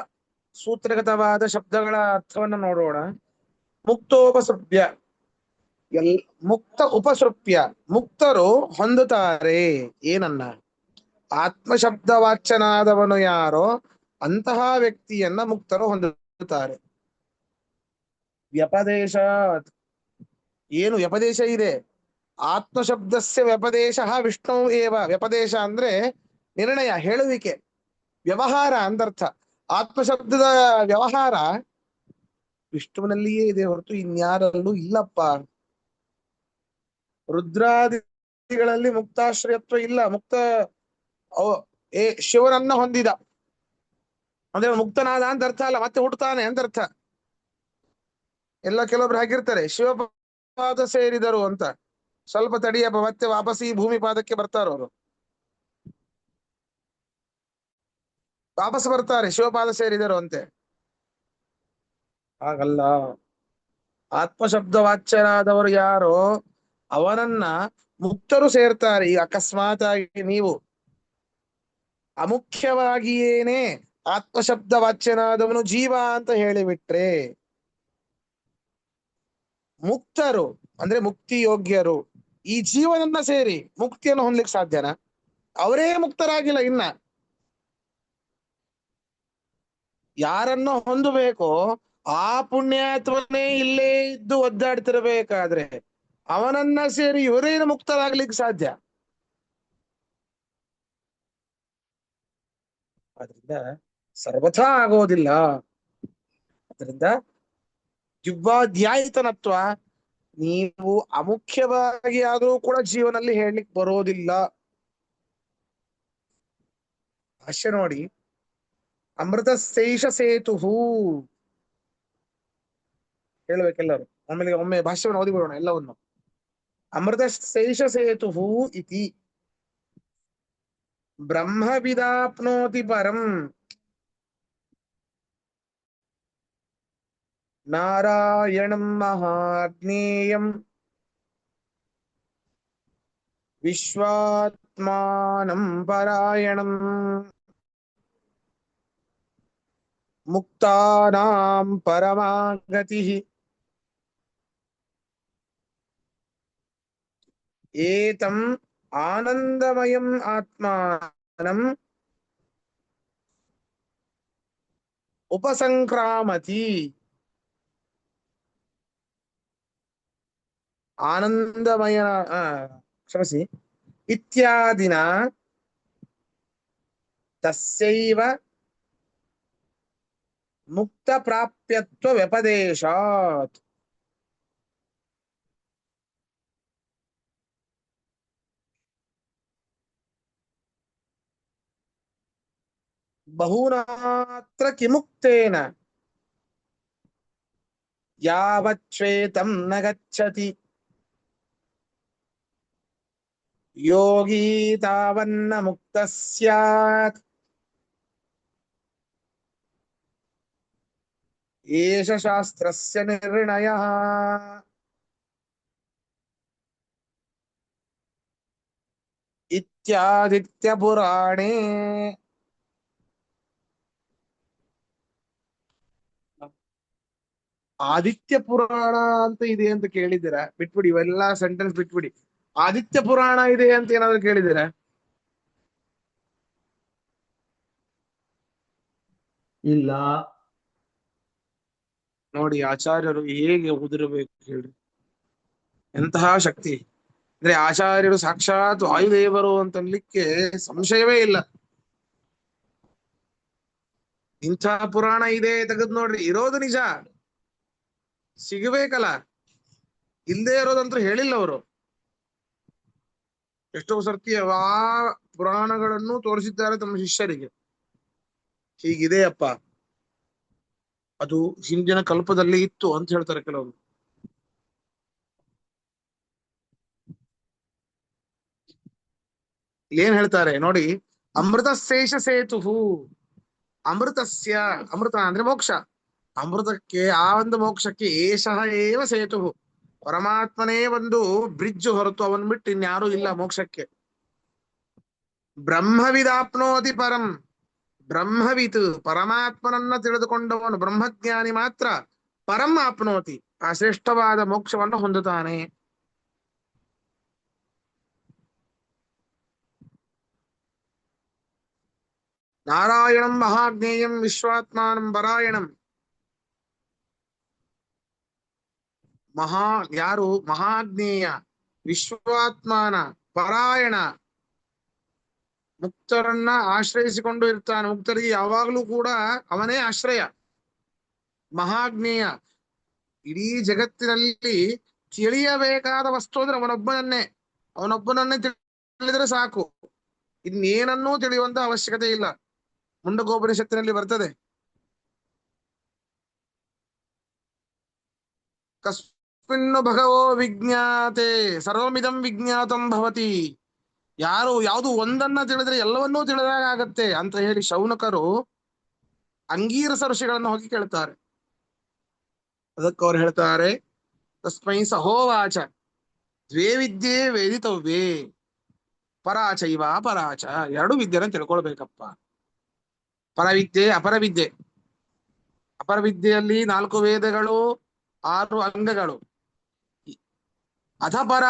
ಸೂತ್ರಗತವಾದ ಶಬ್ದಗಳ ಅರ್ಥವನ್ನು ನೋಡೋಣ. ಮುಕ್ತೋಪಸೃಪ್ಯ ಮುಕ್ತ ಉಪಸೃಪ್ಯ, ಮುಕ್ತರು ಹೊಂದುತ್ತಾರೆ ಏನನ್ನ? ಆತ್ಮಶಬ್ದ ವಾಚ್ಯನಾದವನು ಯಾರೋ ಅಂತಹ ವ್ಯಕ್ತಿಯನ್ನ ಮುಕ್ತರು ಹೊಂದುತ್ತಾರೆ. ವ್ಯಪದೇಶ, ಏನು ವ್ಯಪದೇಶ ಇದೆ? ಆತ್ಮಶಬ್ದಸ್ಯ ವ್ಯಪದೇಶ ವಿಷ್ಣು ಏವ. ವ್ಯಪದೇಶ ಅಂದ್ರೆ ನಿರ್ಣಯ, ಹೇಳುವಿಕೆ, ವ್ಯವಹಾರ ಅಂದರ್ಥ. ಆತ್ಮಶಬ್ದದ ವ್ಯವಹಾರ ವಿಷ್ಣುವಿನಲ್ಲಿಯೇ ಇದೆ ಹೊರತು ಇನ್ಯಾರಲ್ಲೂ ಇಲ್ಲಪ್ಪ. ರುದ್ರಾದಿಗಳಲ್ಲಿ ಮುಕ್ತಾಶ್ರಯತ್ವ ಇಲ್ಲ. ಶಿವನನ್ನ ಹೊಂದಿದ ಅಂದ್ರೆ ಮುಕ್ತನಾದ ಅಂತ ಅರ್ಥ ಅಲ್ಲ, ಮತ್ತೆ ಹುಟ್ಟುತ್ತಾನೆ ಅಂತ ಅರ್ಥ. ಎಲ್ಲ ಕೆಲವೊಬ್ರು ಹಾಗಿರ್ತಾರೆ, ಶಿವಪಾದ ಸೇರಿದರು ಅಂತ. ಸ್ವಲ್ಪ ತಡಿಯಪ್ಪ, ಮತ್ತೆ ವಾಪಸ್ ಈ ಭೂಮಿ ಪಾದಕ್ಕೆ ಬರ್ತಾರವರು, ವಾಪಸ್ ಬರ್ತಾರೆ ಶಿವಪಾದ ಸೇರಿದರು ಅಂತೆ. ಹಾಗಲ್ಲ, ಆತ್ಮಶಬ್ದ ವಾಚ್ಯರಾದವರು ಯಾರೋ ಅವನನ್ನ ಮುಕ್ತರು ಸೇರ್ತಾರೆ. ಈಗ ಅಕಸ್ಮಾತ್ ಆಗಿ ನೀವು ಅಮುಖ್ಯವಾಗಿಯೇನೆ ಆತ್ಮಶಬ್ದ ವಾಚ್ಯನಾದವನು ಜೀವ ಅಂತ ಹೇಳಿಬಿಟ್ರೆ, ಮುಕ್ತರು ಅಂದ್ರೆ ಮುಕ್ತಿ ಯೋಗ್ಯರು ಈ ಜೀವನನ್ನ ಸೇರಿ ಮುಕ್ತಿಯನ್ನು ಹೊಂದಲಿಕ್ಕೆ ಸಾಧ್ಯನಾ? ಅವರೇ ಮುಕ್ತರಾಗಿಲ್ಲ ಇನ್ನ. ಯಾರನ್ನು ಹೊಂದಬೇಕೋ ಆ ಪುಣ್ಯಾತ್ಮನೇ ಇಲ್ಲೇ ಇದ್ದು ಒದ್ದಾಡ್ತಿರ್ಬೇಕಾದ್ರೆ ಅವನನ್ನ ಸೇರಿ ಇವರೇನು ಮುಕ್ತರಾಗ್ಲಿಕ್ಕೆ ಸಾಧ್ಯ? ಆದ್ರಿಂದ ಸರ್ವಥಾ ಆಗೋದಿಲ್ಲ. ಅದರಿಂದ ಜಿಹ್ವಾಧ್ಯಾಯಿತನತ್ವ ನೀವು ಅಮುಖ್ಯವಾಗಿ ಆದರೂ ಕೂಡ ಜೀವನಲ್ಲಿ ಹೇಳಲಿಕ್ಕೆ ಬರೋದಿಲ್ಲ. ಭಾಷ್ಯ ನೋಡಿ, ಅಮೃತಸ್ಯೈಷ ಸೇತು ಹೇಳ್ಬೇಕೆಲ್ಲರೂ. ಆಮೇಲೆ ಒಮ್ಮೆ ಭಾಷ್ಯವನ್ನು ಓದಿಬಿಡೋಣ ಎಲ್ಲವನ್ನು. ಅಮೃತಸ್ಯೈಷ ಸೇತು ಇತಿ ಬ್ರಹ್ಮವಿದಾಪ್ನೋತಿ ಪರಂ ನಾರಾಯಣಂ ಮಹಾಜ್ಞೇಯಂ ವಿಶ್ವಾತ್ಮಾನಂ ಪರಾಯಣಂ ಮುಕ್ತಾನಾಂ ಪರಮಾಗತಿಃ ಏತಂ ಆನಂದಮಯಂ ಆತ್ಮಾನಂ ಉಪಸಂಕ್ರಾಮತಿ. ಆನಂದಮಯ ಕ್ಷಮಿಸಿ, ಇತ್ಯಾದಿನ ತಸ್ಯೈವ ಮುಕ್ತ ಪ್ರಾಪ್ಯತ್ವ ವ್ಯಪದೇಶಾತ್. ಬಹುನಾತ್ರ ಕಿಮುಕ್ತೇನ ಯಾವಚ್ಛ್ವೇತಂ ನ ಗಚ್ಚತಿ ಯೋಗಿ ತಾವನ್ನ ಮುಕ್ತ ಸ್ಯಾತ್. ಏಷ ಶಾಸ್ತ್ರಸ್ಯ ನಿರ್ಣಯಃ. ಇತ್ಯಾದಿತ್ಯ ಪುರಾಣೇ ಆದಿತ್ಯ ಪುರಾಣ ಅಂತ ಇದೆ ಅಂತ ಕೇಳಿದ್ದೀರಾ? ಬಿಟ್ಬಿಡಿ, ಇವೆಲ್ಲ ಸೆಂಟೆನ್ಸ್ ಬಿಟ್ಬಿಡಿ. ಆದಿತ್ಯ ಪುರಾಣ ಇದೆ ಅಂತ ಏನಾದ್ರು ಕೇಳಿದ್ದೀರಾ? ಇಲ್ಲ. ನೋಡಿ ಆಚಾರ್ಯರು ಹೇಗೆ ಉದಿರಬೇಕು ಹೇಳಿ, ಎಂತಹ ಶಕ್ತಿ ಅಂದ್ರೆ ಆಚಾರ್ಯರು ಸಾಕ್ಷಾತ್ ವಾಯುದೇವರು ಅಂತನ್ಲಿಕ್ಕೆ ಸಂಶಯವೇ ಇಲ್ಲ. ಇಂಥ ಪುರಾಣ ಇದೆ ತೆಗೆದು ನೋಡ್ರಿ, ಇರೋದು ನಿಜ, ಸಿಗಬೇಕಲ್ಲ. ಇಲ್ಲದೆ ಇರೋದಂತೂ ಹೇಳಿಲ್ಲ ಅವರು. ಎಷ್ಟೋ ಸರ್ತಿ ಆ ಪುರಾಣಗಳನ್ನು ತೋರಿಸಿದ್ದಾರೆ ತಮ್ಮ ಶಿಷ್ಯರಿಗೆ, ಹೀಗಿದೆ ಅಪ್ಪ, ಅದು ಹಿಂದಿನ ಕಲ್ಪದಲ್ಲಿ ಇತ್ತು ಅಂತ ಹೇಳ್ತಾರೆ ಕೆಲವರು. ಏನ್ ಹೇಳ್ತಾರೆ ನೋಡಿ, ಅಮೃತಶೇಷ ಸೇತು, ಅಮೃತಸ್ಯ, ಅಮೃತ ಅಂದ್ರೆ ಮೋಕ್ಷ, ಅಮೃತಕ್ಕೆ ಆ ಒಂದು ಮೋಕ್ಷಕ್ಕೆ ಏಷಃ ಏವ ಸೇತು, ಪರಮಾತ್ಮನೇ ಒಂದು ಬ್ರಿಡ್ಜ್ ಹೊರತು ಅವನ್ ಬಿಟ್ಟು ಇನ್ಯಾರೂ ಇಲ್ಲ ಮೋಕ್ಷಕ್ಕೆ. ಬ್ರಹ್ಮವಿದಾಪ್ನೋತಿ ಪರಂ, ಬ್ರಹ್ಮವಿತ್ ಪರಮಾತ್ಮನನ್ನ ತಿಳಿದುಕೊಂಡವನು ಬ್ರಹ್ಮಜ್ಞಾನಿ ಮಾತ್ರ ಪರಂ ಆಪ್ನೋತಿ, ಆ ಶ್ರೇಷ್ಠವಾದ ಮೋಕ್ಷವನ್ನು ಹೊಂದುತ್ತಾನೆ. ನಾರಾಯಣಂ ಮಹಾಜ್ಞೇಯಂ ವಿಶ್ವಾತ್ಮಾನಂ ಪರಾಯಣಂ. ಯಾರು ಮಹಾಜ್ಞೇಯ, ವಿಶ್ವಾತ್ಮಾನ, ಪರಾಯಣ, ಮುಕ್ತರನ್ನ ಆಶ್ರಯಿಸಿಕೊಂಡು ಇರ್ತಾನೆ. ಮುಕ್ತರಿಗೆ ಯಾವಾಗಲೂ ಕೂಡ ಅವನೇ ಆಶ್ರಯ. ಮಹಾಜ್ಞೇಯ, ಇಡೀ ಜಗತ್ತಿನಲ್ಲಿ ತಿಳಿಯಬೇಕಾದ ವಸ್ತು ಅಂದ್ರೆ ಅವನೊಬ್ಬನನ್ನೇ ತಿಳಿದರೆ ಸಾಕು, ಇನ್ನೇನನ್ನೂ ತಿಳಿಯುವಂತ ಅವಶ್ಯಕತೆ ಇಲ್ಲ. ಮುಂಡಕೋಪನಿಷತ್ತಿನಲ್ಲಿ ಬರ್ತದೆ, ಕಸ್ಮಿನ್ನು ಭಗವೋ ವಿಜ್ಞಾತೆ ಸರ್ವಮಿದಂ ವಿಜ್ಞಾತಂ ಭವತಿ. ಯಾವುದು ಒಂದನ್ನ ತಿಳಿದ್ರೆ ಎಲ್ಲವನ್ನೂ ತಿಳಿದಾಗ ಆಗತ್ತೆ ಅಂತ ಹೇಳಿ ಶೌನಕರು ಅಂಗೀರಸ ಋಷಿಗಳನ್ನು ಹೋಗಿ ಕೇಳ್ತಾರೆ. ಅದಕ್ಕೆ ಅವ್ರು ಹೇಳ್ತಾರೆ, ತಸ್ಮೈ ಸಹೋವಾಚ ದ್ವೇ ವಿದ್ಯೆ ವೇದಿತವ್ಯೇ ಪರಾಚೈವ ಪರಾಚ. ಎರಡು ವಿದ್ಯೆನ ತಿಳ್ಕೊಳ್ಬೇಕಪ್ಪ, ಪರವಿದ್ಯೆ ಅಪರವಿದ್ಯೆ. ಅಪರವಿದ್ಯೆಯಲ್ಲಿ 4 ವೇದಗಳು, 6 ಅಂಗಗಳು. ಅಧಪರ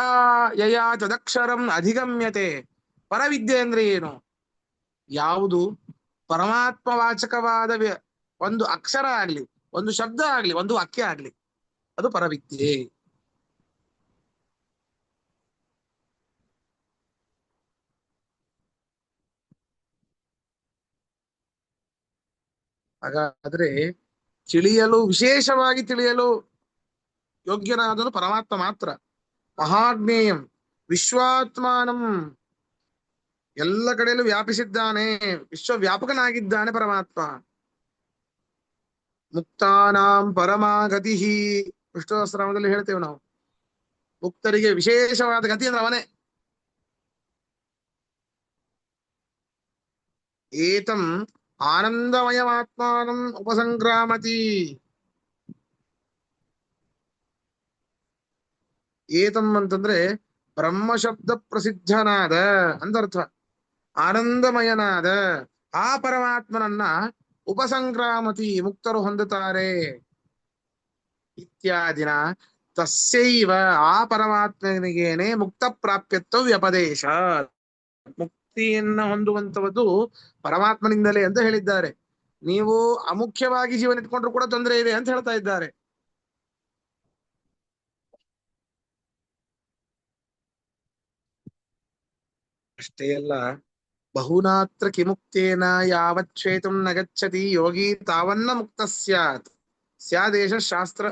ಯಯಾ ತದಕ್ಷರಂ ಅಧಿಗಮ್ಯತೆ. ಪರವಿದ್ಯೆ ಅಂದ್ರೆ ಏನು? ಯಾವುದು ಪರಮಾತ್ಮವಾಚಕವಾದ ಒಂದು ಅಕ್ಷರ ಆಗ್ಲಿ, ಒಂದು ಶಬ್ದ ಆಗ್ಲಿ, ಒಂದು ವಾಕ್ಯ ಆಗ್ಲಿ, ಅದು ಪರವಿದ್ಯೆ. ಹಾಗಾದ್ರೆ ತಿಳಿಯಲು ವಿಶೇಷವಾಗಿ ತಿಳಿಯಲು ಯೋಗ್ಯನಾದನು ಪರಮಾತ್ಮ ಮಾತ್ರ. ಮಹಾಜ್ಞೇಯಂ ವಿಶ್ವಾತ್ಮಾನಂ, ಎಲ್ಲ ಕಡೆಯಲ್ಲೂ ವ್ಯಾಪಿಸಿದ್ದಾನೆ, ವಿಶ್ವವ್ಯಾಪಕನಾಗಿದ್ದಾನೆ ಪರಮಾತ್ಮ. ಮುಕ್ತಾನಾಂ ಪರಮಾಗತಿ, ವಿಷ್ಣು ಸಹಸ್ರನಾಮದಲ್ಲಿ ಹೇಳ್ತೇವೆ ನಾವು, ಮುಕ್ತರಿಗೆ ವಿಶೇಷವಾದ ಗತಿ ಅಂದ್ರೆ ಅವನೇ. ಏತಂ ಆನಂದಮಯಮಾತ್ಮಾನಂ ಉಪಸಂಕ್ರಾಮತಿ. ಏತಂ ಅಂತಂದ್ರೆ ಬ್ರಹ್ಮ ಶಬ್ದ ಪ್ರಸಿದ್ಧನಾದ ಅಂದರ್ಥ. ಆನಂದಮಯನಾದ ಆ ಪರಮಾತ್ಮನನ್ನ ಉಪಸಂಕ್ರಾಮತಿ, ಮುಕ್ತರು ಹೊಂದುತ್ತಾರೆ. ಇತ್ಯಾದಿನ ತಸ್ಯೈವ, ಆ ಪರಮಾತ್ಮನಿಗೇನೆ ಮುಕ್ತ ಪ್ರಾಪ್ಯತ್ವ ವ್ಯಪದೇಶ, ಮುಕ್ತಿಯನ್ನ ಹೊಂದುವಂತವದ್ದು ಪರಮಾತ್ಮನಿಂದಲೇ ಅಂತ ಹೇಳಿದ್ದಾರೆ. ನೀವು ಅಮುಖ್ಯವಾಗಿ ಜೀವನ ಇಟ್ಕೊಂಡ್ರು ಕೂಡ ತೊಂದರೆ ಇದೆ ಅಂತ ಹೇಳ್ತಾ ಇದ್ದಾರೆ. ಅಷ್ಟೇ ಅಲ್ಲ, ಬಹುನಾತ್ರ ಕಿಮುಕ್ತೇನ ಯಾವಚ್ಛೇತಂ ನ ಗಚ್ಚತಿ ಯೋಗಿ ತಾವನ್ನ ಮುಕ್ತ ಸ್ಯಾತ್ ಸ್ಯಾದೇಶ ಶಾಸ್ತ್ರ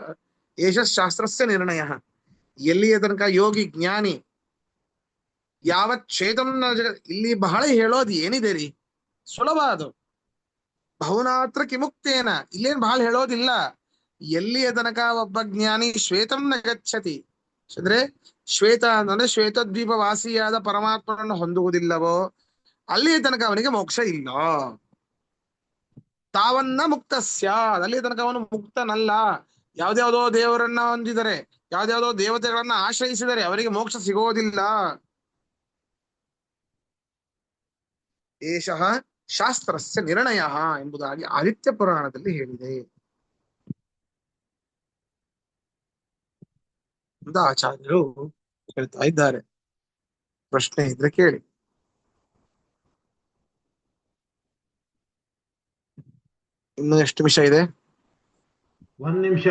ಏಷ ಶಾಸ್ತ್ರಸ್ಯ ನಿರ್ಣಯ. ಎಲ್ಲಿಯ ತನಕ ಯೋಗಿ ಜ್ಞಾನಿ ಯಾವಚ್ಛೇತಂ ನ ಇಲ್ಲಿ ಬಹಳ ಹೇಳೋದು ಏನಿದೆ ರೀ, ಸುಲಭ ಅದು. ಬಹುನಾತ್ರ ಕಿಮುಕ್ತೇನ, ಇಲ್ಲೇನ್ ಬಹಳ ಹೇಳೋದಿಲ್ಲ. ಎಲ್ಲಿಯ ತನಕ ಒಬ್ಬ ಜ್ಞಾನಿ ಶ್ವೇತಂ ನ ಗಚ್ಚತಿ ಅಂದ್ರೆ ಶ್ವೇತ ಅಂತಂದ್ರೆ ಶ್ವೇತದ್ವೀಪ ವಾಸಿಯಾದ ಪರಮಾತ್ಮನನ್ನು ಹೊಂದುವುದಿಲ್ಲವೋ ಅಲ್ಲಿಯ ತನಕ ಅವನಿಗೆ ಮೋಕ್ಷ ಇಲ್ಲ. ತಾವನ್ನ ಮುಕ್ತ ಸ್ಯಾದ್, ಅಲ್ಲಿಯ ತನಕ ಅವನು ಮುಕ್ತನಲ್ಲ. ಯಾವ್ದ್ಯಾವ್ದೋ ದೇವರನ್ನ ಹೊಂದಿದರೆ, ಯಾವ್ದ್ಯಾವ್ದೋ ದೇವತೆಗಳನ್ನ ಆಶ್ರಯಿಸಿದರೆ ಅವರಿಗೆ ಮೋಕ್ಷ ಸಿಗೋದಿಲ್ಲ. ಏಷಃ ಶಾಸ್ತ್ರಸ್ಯ ನಿರ್ಣಯ ಎಂಬುದಾಗಿ ಆದಿತ್ಯ ಪುರಾಣದಲ್ಲಿ ಹೇಳಿದೆ ಅಂತ ಆಚಾರ್ಯರು ಹೇಳ್ತಾ ಇದ್ದಾರೆ. ಪ್ರಶ್ನೆ ಇದ್ರೆ ಕೇಳಿ. ಇನ್ನು ಎಷ್ಟು ನಿಮಿಷ ಇದೆ? 1 ನಿಮಿಷ.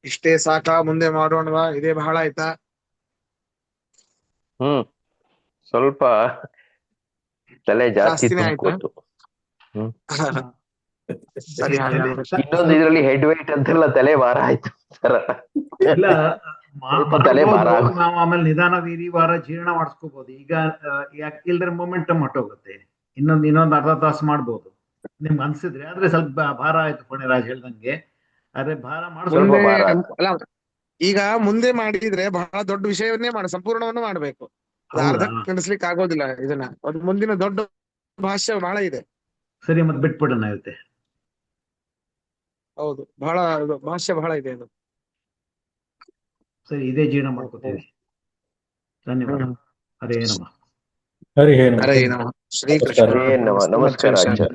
ಇಷ್ಟೇ ಸಾಕಾ, ಮುಂದೆ ಮಾಡೋಣವಾ? ಇದೇ ಬಹಳ ಆಯ್ತಾ? ಸ್ವಲ್ಪ ತಲೆ ಜಾಸ್ತಿ ಜಾಸ್ತಿನೇ ಆಯ್ತಾ? ತುಂಬಿಕೊಟ್ಟು. ಸರಿ, ಹಾಗಾದ್ರೆ ಇನ್ನೊಂದು ಇದ್ರಲ್ಲಿ ಹೆಡ್ ವೇಟ್ ಅಂತೆಲ್ಲ ತಲೆ ಭಾರ ಆಯ್ತು ಸರ. ಇಲ್ಲ, ಸ್ವಲ್ಪ ತಲೆ ಭಾರ ಮಾಡ್ಬೋದು. ನಾವು ಆಮೇಲೆ ನಿಧಾನ ವಾರ ಜೀರ್ಣ ಮಾಡಿಸ್ಕೋಬಹುದು. ಈಗ ಇಲ್ದ್ರ ಮೊಮೆಂಟಮ್ ಹೊಟ್ಟೋಗುತ್ತೆ. ಇನ್ನೊಂದು ಅರ್ಧ ತಾಸು ಮಾಡ್ಬೋದು ನಿಮ್ಗೆ ಅನ್ಸಿದ್ರೆ. ಆದ್ರೆ ಸ್ವಲ್ಪ ಭಾರ ಆಯ್ತು ಪುಣ್ಯರಾಜ್ ಹೇಳ್ದಂಗೆ. ಆದ್ರೆ ಭಾರ ಸ್ವಲ್ಪ ಮುಂದೆ ಭಾರ. ಅಲ್ಲ, ಈಗ ಮುಂದೆ ಮಾಡಿದ್ರೆ ಬಹಳ ದೊಡ್ಡ ವಿಷಯವನ್ನೇ ಸಂಪೂರ್ಣವನ್ನು ಮಾಡ್ಬೇಕು. ಅದು ಹೌದಾ? ಅರ್ಧಕ್ಕೆ ನಡೆಸ್ಲಿಕ್ಕೆ ಆಗೋದಿಲ್ಲ ಇದನ್ನ. ಅದು ಮುಂದಿನ ದೊಡ್ಡ ಭಾಷ್ಯ ಬಹಳ ಇದೆ. ಸರಿ, ಮತ್ತೆ ಬಿಟ್ಬಿಡೋಣ ಇರುತ್ತೆ. ಹೌದು, ಬಹಳ ಭಾಷ್ಯ ಬಹಳ ಇದೆ ಅದು. ಸರಿ, ಇದೇ ಜೀರ್ಣ ಮಾಡ್ಕೋತೀವಿ. ಧನ್ಯವಾದ. ಹರೇ ನಮಃ. ಹರಿ ಹರೇ ನಮಃ. ಶ್ರೀಕೃಷ್ಣ. ನಮಸ್ಕಾರ ಆಚಾರ್ಯ.